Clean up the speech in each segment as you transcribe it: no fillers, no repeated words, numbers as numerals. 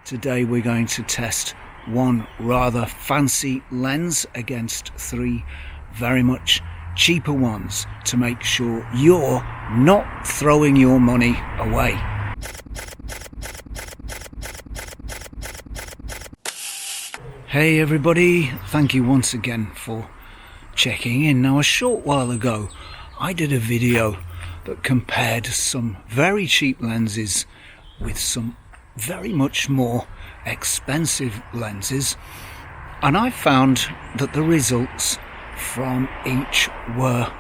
Today we're going to test one rather fancy lens against three very much cheaper ones to make sure you're not throwing your money away. Hey everybody, thank you once again for checking in. Now, a short while ago I did a video that compared some very cheap lenses with some very much more expensive lenses, and I found that the results from each were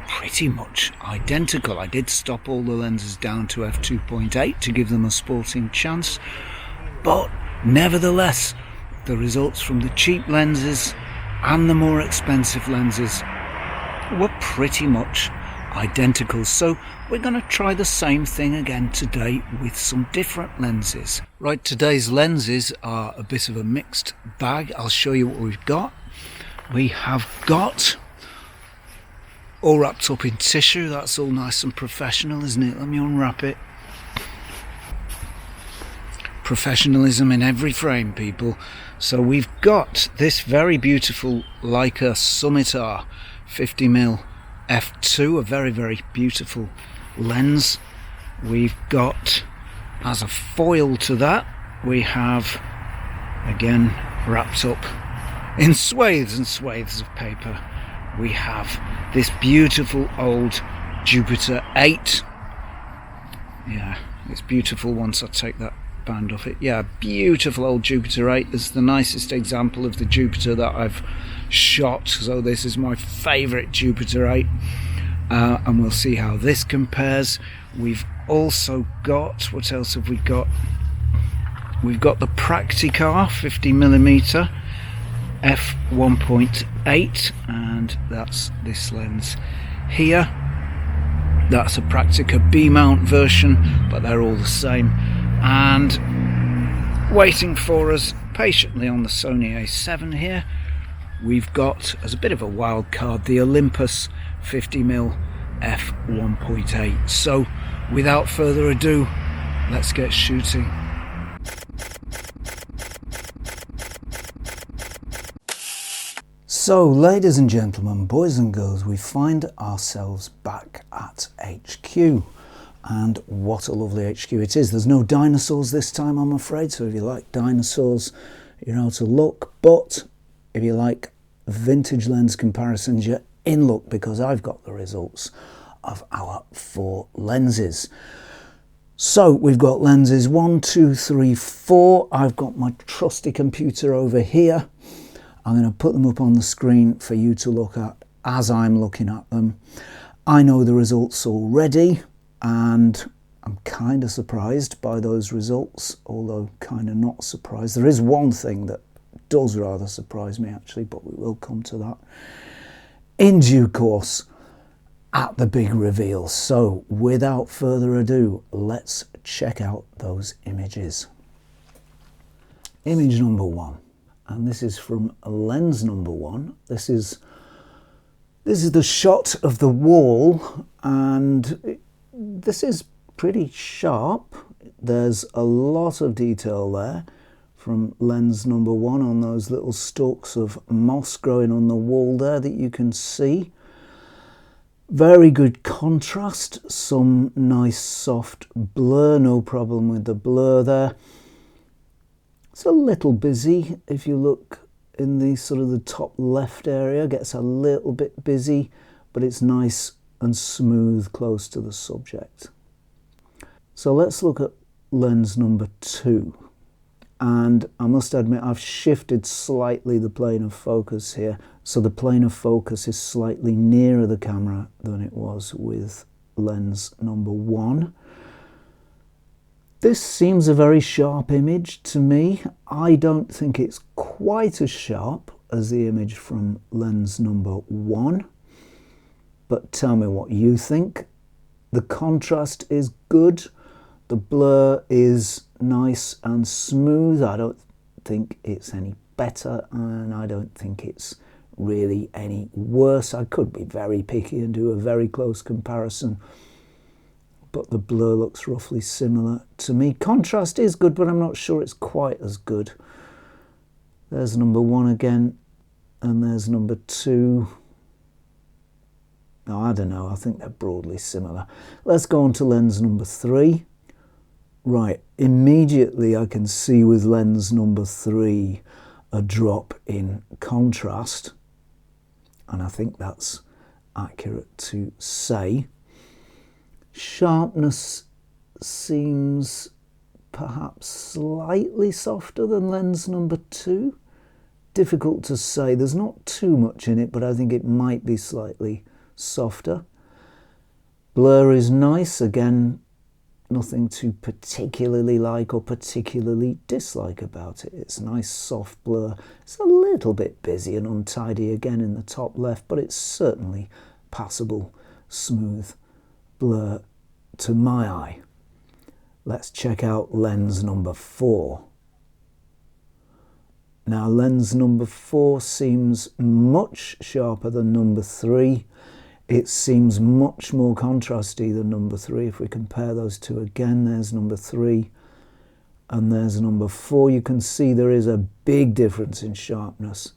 pretty much identical. I did stop all the lenses down to f2.8 to give them a sporting chance, but nevertheless the results from the cheap lenses and the more expensive lenses were pretty much identical. So we're going to try the same thing again today with some different lenses. Right, today's lenses are a bit of a mixed bag. I'll show you what we've got. We have got all wrapped up in tissue. That's all nice and professional, isn't it? Let me unwrap it. Professionalism in every frame, people. So we've got this very beautiful Leica Summit R 50mm f2, a very, very beautiful lens. We've got, as a foil to that, we have, again wrapped up in swathes and swathes of paper, we have this beautiful old Jupiter 8. Yeah, it's beautiful once I take that band off it. Yeah, beautiful old Jupiter 8. This is the nicest example of the Jupiter that I've shot, so this is my favourite Jupiter 8, and we'll see how this compares. We've also got, what else have we got? We've got the Praktica 50mm f1.8, and that's this lens here. That's a Praktica B mount version, but they're all the same. And waiting for us patiently on the Sony A7 here, we've got, as a bit of a wild card, the Olympus 50mm f1.8. So without further ado, let's get shooting. So, ladies and gentlemen, boys and girls, we find ourselves back at HQ. And what a lovely HQ it is. There's no dinosaurs this time, I'm afraid, so if you like dinosaurs, you're out of luck. But if you like vintage lens comparisons, you're in luck, because I've got the results of our 4 lenses. So we've got lenses 1, 2, 3, 4. I've got my trusty computer over here. I'm going to put them up on the screen for you to look at as I'm looking at them. I know the results already, and I'm kind of surprised by those results, although kind of not surprised. There is one thing that does rather surprise me, actually, but we will come to that in due course at the big reveal. So without further ado, let's check out those images. Image number 1, and this is from lens number 1. This is the shot of the wall, and this is pretty sharp. There's a lot of detail there from lens number 1 on those little stalks of moss growing on the wall there that you can see. Very good contrast, some nice soft blur, no problem with the blur there. It's a little busy. If you look in the sort of the top left area, gets a little bit busy, but it's nice and smooth close to the subject. So let's look at lens number 2, and I must admit I've shifted slightly the plane of focus here, so the plane of focus is slightly nearer the camera than it was with lens number 1. This seems a very sharp image to me. I don't think it's quite as sharp as the image from lens number 1. But tell me what you think. The contrast is good. The blur is nice and smooth. I don't think it's any better, and I don't think it's really any worse. I could be very picky and do a very close comparison, but the blur looks roughly similar to me. Contrast is good, but I'm not sure it's quite as good. There's number 1 again, and there's number 2. No, I don't know, I think they're broadly similar. Let's go on to lens number 3. Right, immediately I can see with lens number 3 a drop in contrast, and I think that's accurate to say. Sharpness seems perhaps slightly softer than lens number 2. Difficult to say, there's not too much in it, but I think it might be slightly softer. Blur is nice, again, nothing to particularly like or particularly dislike about it. It's a nice soft blur. It's a little bit busy and untidy again in the top left, but it's certainly passable, smooth blur to my eye. Let's check out lens number 4. Now lens number 4 seems much sharper than number 3. It seems much more contrasty than number 3. If we compare those two again, there's number 3 and there's number 4. You can see there is a big difference in sharpness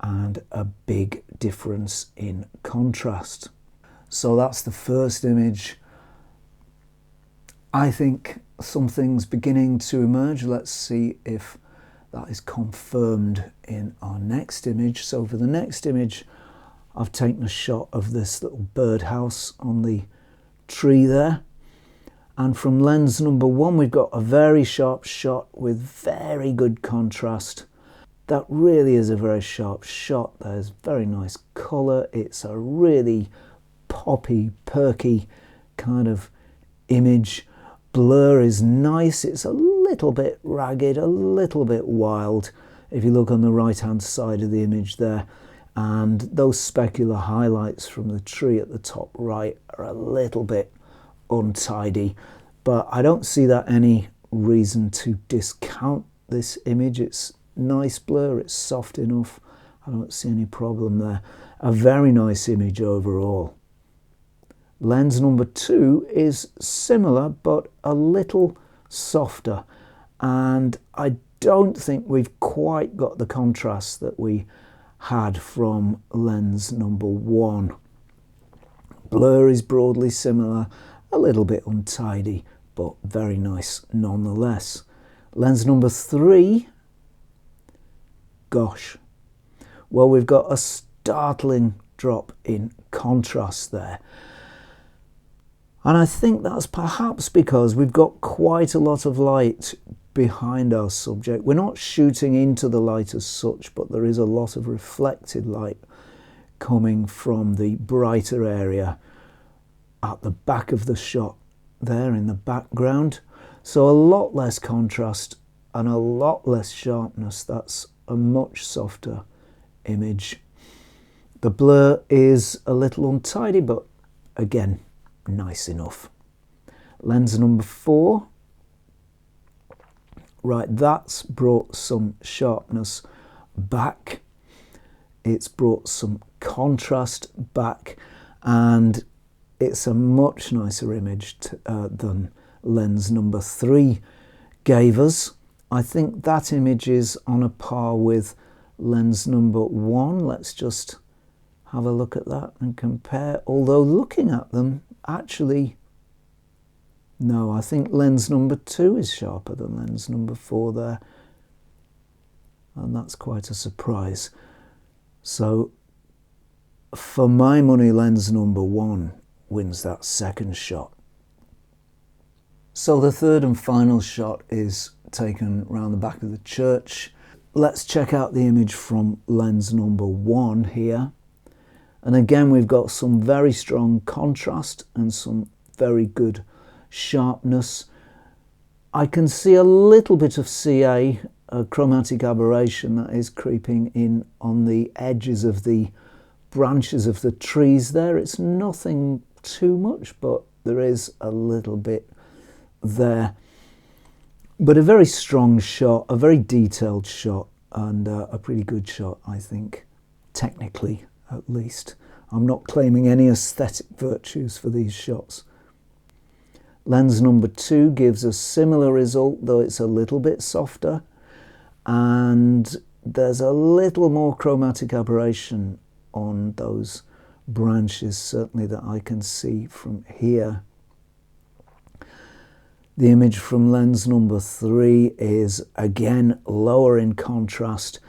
and a big difference in contrast. So that's the first image. I think something's beginning to emerge. Let's see if that is confirmed in our next image. So for the next image, I've taken a shot of this little birdhouse on the tree there. And from lens number 1, we've got a very sharp shot with very good contrast. That really is a very sharp shot. There's very nice colour. It's a really poppy, perky kind of image. Blur is nice. It's a little bit ragged, a little bit wild. If you look on the right-hand side of the image there, and those specular highlights from the tree at the top right are a little bit untidy, but I don't see that any reason to discount this image. It's nice blur, it's soft enough. I don't see any problem there. A very nice image overall. Lens number 2 is similar, but a little softer, and I don't think we've quite got the contrast that we had from lens number 1. Blur is broadly similar, a little bit untidy, but very nice nonetheless. Lens number 3, gosh, well, we've got a startling drop in contrast there. And I think that's perhaps because we've got quite a lot of light behind our subject. We're not shooting into the light as such, but there is a lot of reflected light coming from the brighter area at the back of the shot there in the background. So a lot less contrast and a lot less sharpness. That's a much softer image. The blur is a little untidy, but again, nice enough. Lens number 4. Right, that's brought some sharpness back. It's brought some contrast back, and it's a much nicer image than lens number 3 gave us. I think that image is on a par with lens number 1. Let's just have a look at that and compare. Although looking at them, actually, no, I think lens number 2 is sharper than lens number 4 there. And that's quite a surprise. So, for my money, lens number 1 wins that second shot. So the third and final shot is taken round the back of the church. Let's check out the image from lens number 1 here. And again, we've got some very strong contrast and some very good sharpness. I can see a little bit of CA, a chromatic aberration that is creeping in on the edges of the branches of the trees there. It's nothing too much, but there is a little bit there. But a very strong shot, a very detailed shot, and a pretty good shot, I think, technically at least. I'm not claiming any aesthetic virtues for these shots. Lens number 2 gives a similar result, though it's a little bit softer, and there's a little more chromatic aberration on those branches, certainly that I can see from here. The image from lens number 3 is again lower in contrast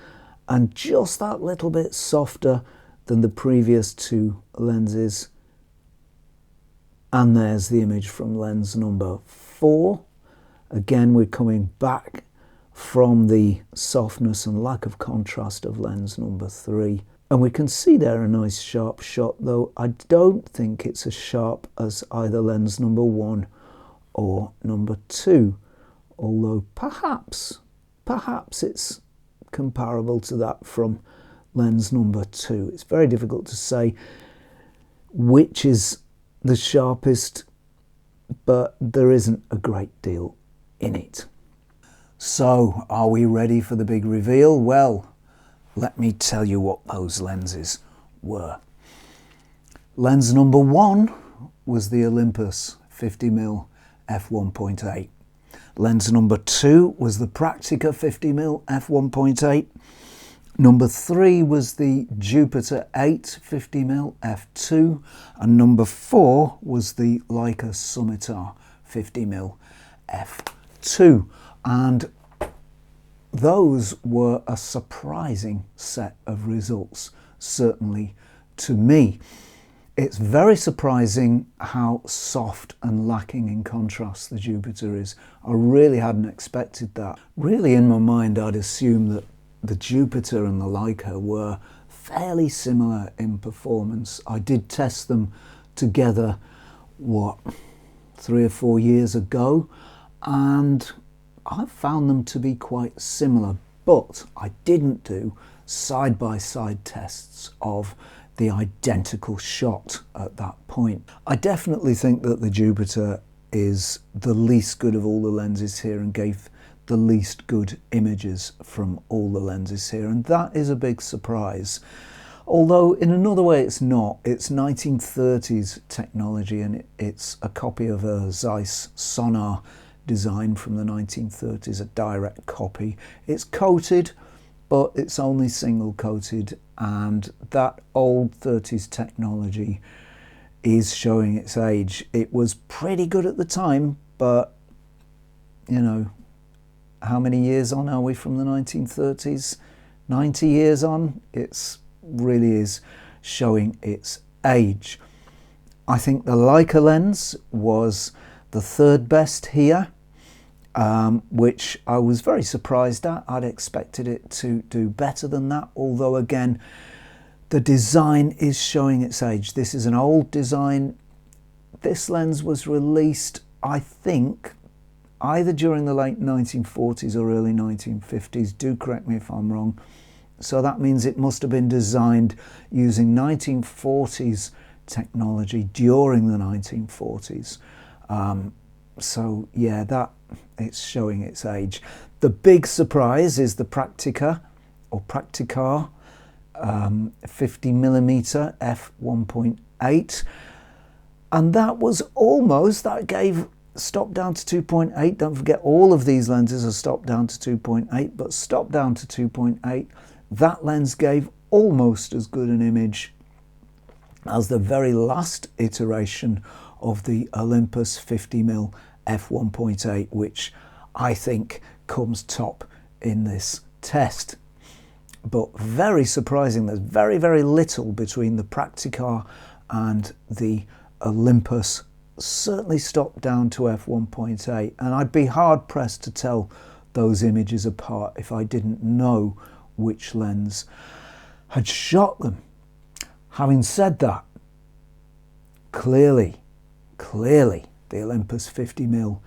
and just that little bit softer than the previous 2 lenses. And there's the image from lens number 4. Again, we're coming back from the softness and lack of contrast of lens number 3. And we can see there a nice sharp shot, though I don't think it's as sharp as either lens number 1 or number 2, although perhaps it's comparable to that from lens number 2. It's very difficult to say which is the sharpest, but there isn't a great deal in it. So, are we ready for the big reveal? Well, let me tell you what those lenses were. Lens number 1 was the Olympus 50mm f1.8. Lens number 2 was the Praktica 50mm f1.8. Number 3 was the Jupiter 8 50mm f2. And number 4 was the Leica Scimitar 50mm f2. And those were a surprising set of results, certainly to me. It's very surprising how soft and lacking in contrast the Jupiter is. I really hadn't expected that. Really, in my mind, I'd assumed that the Jupiter and the Leica were fairly similar in performance. I did test them together, 3 or 4 years ago, and I found them to be quite similar, but I didn't do side-by-side tests of the identical shot at that point. I definitely think that the Jupiter is the least good of all the lenses here and gave the least good images from all the lenses here, and that is a big surprise. Although in another way it's not. It's 1930s technology, and it's a copy of a Zeiss Sonar design from the 1930s, a direct copy. It's coated, but it's only single coated, and that old 30s technology is showing its age. It was pretty good at the time, but you know, how many years on are we from the 1930s? 90 years on. It's really is showing its age. I think the Leica lens was the third best here, which I was very surprised at. I'd expected it to do better than that, although again, the design is showing its age. This is an old design. This lens was released, I think, either during the late 1940s or early 1950s. Do correct me if I'm wrong. So that means it must have been designed using 1940s technology during the 1940s. So yeah, that it's showing its age. The big surprise is the Praktica or Prakticar 50mm f1.8, and that was almost, that gave stop down to 2.8. Don't forget, all of these lenses are stopped down to 2.8, but stopped down to 2.8. That lens gave almost as good an image as the very last iteration of the Olympus 50mm f1.8, which I think comes top in this test. But very surprising, there's very, very little between the Praktica and the Olympus, certainly stopped down to f1.8, and I'd be hard pressed to tell those images apart if I didn't know which lens had shot them. Having said that, clearly the Olympus 50mm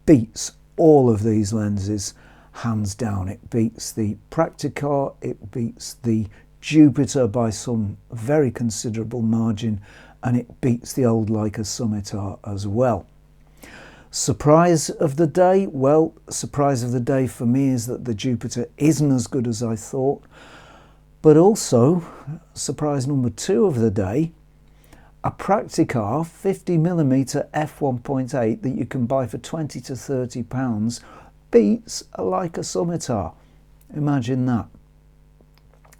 beats all of these lenses hands down. It beats the Praktica, it beats the Jupiter by some very considerable margin, and it beats the old Leica Scimitar as well. Surprise of the day? Well, surprise of the day for me is that the Jupiter isn't as good as I thought, but also surprise number 2 of the day, A Practicar 50mm f1.8 that you can buy for 20 to 30 pounds beats a Leica Scimitar. Imagine that.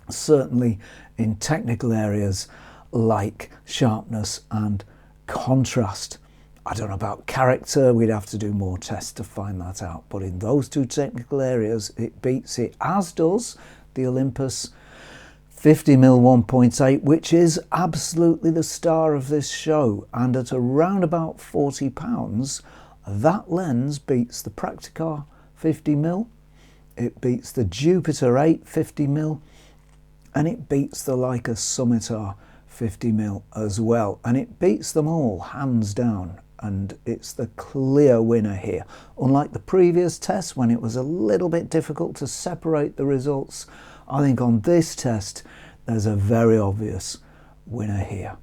Certainly in technical areas like sharpness and contrast. I don't know about character, we'd have to do more tests to find that out, but in those two technical areas it beats it, as does the Olympus 50mm 1.8, which is absolutely the star of this show, and at around about £40 that lens beats the Practicar 50mm, it beats the Jupiter 8 50mm, and it beats the Leica Scimitar 50mm as well, and it beats them all hands down, and it's the clear winner here. Unlike the previous test when it was a little bit difficult to separate the results, I think on this test there's a very obvious winner here.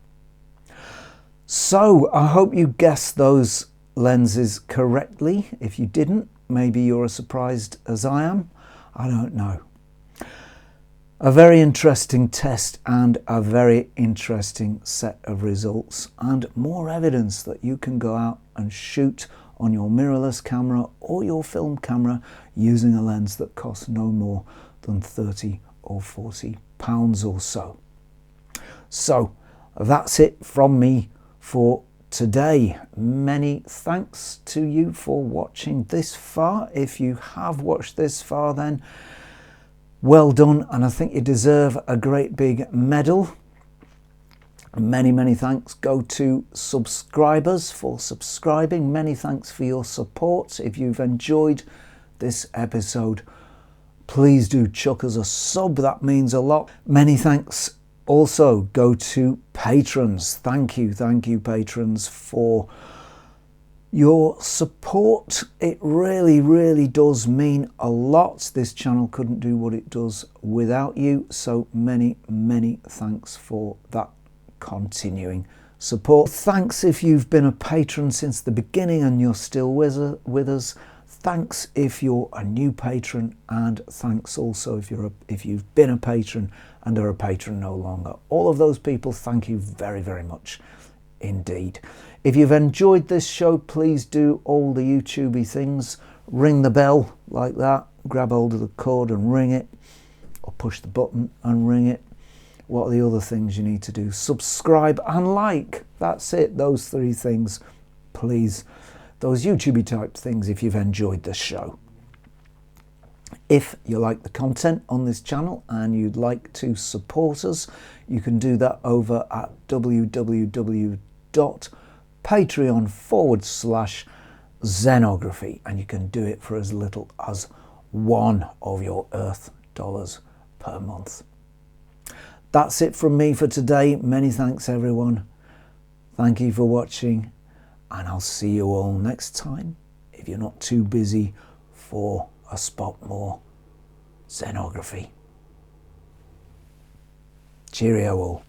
So I hope you guessed those lenses correctly. If you didn't, maybe you're as surprised as I am. I don't know. A very interesting test and a very interesting set of results, and more evidence that you can go out and shoot on your mirrorless camera or your film camera using a lens that costs no more than 30 or 40 pounds or so. So that's it from me for today. Many thanks to you for watching this far. If you have watched this far, then well done, and I think you deserve a great big medal. Many thanks go to subscribers for subscribing. Many thanks for your support. If you've enjoyed this episode, please do chuck us a sub, that means a lot. Many thanks also go to patrons. Thank you patrons for your support. It really does mean a lot. This channel couldn't do what it does without you, so many thanks for that continuing support. Thanks if you've been a patron since the beginning and you're still with us. Thanks if you're a new patron, and thanks also if you've been a patron and are a patron no longer. All of those people, thank you very much indeed. If you've enjoyed this show, please do all the YouTubey things. Ring the bell like that, grab hold of the cord and ring it, or push the button and ring it. What are the other things you need to do? Subscribe and like. That's it, those three things, please. Those YouTubey type things if you've enjoyed this show. If you like the content on this channel and you'd like to support us, you can do that over at www.patreon.com/Zenography, and you can do it for as little as $1 of your Earth dollars per month. That's it from me for today. Many thanks everyone. Thank you for watching, and I'll see you all next time, if you're not too busy for a spot more Zenography. Cheerio all.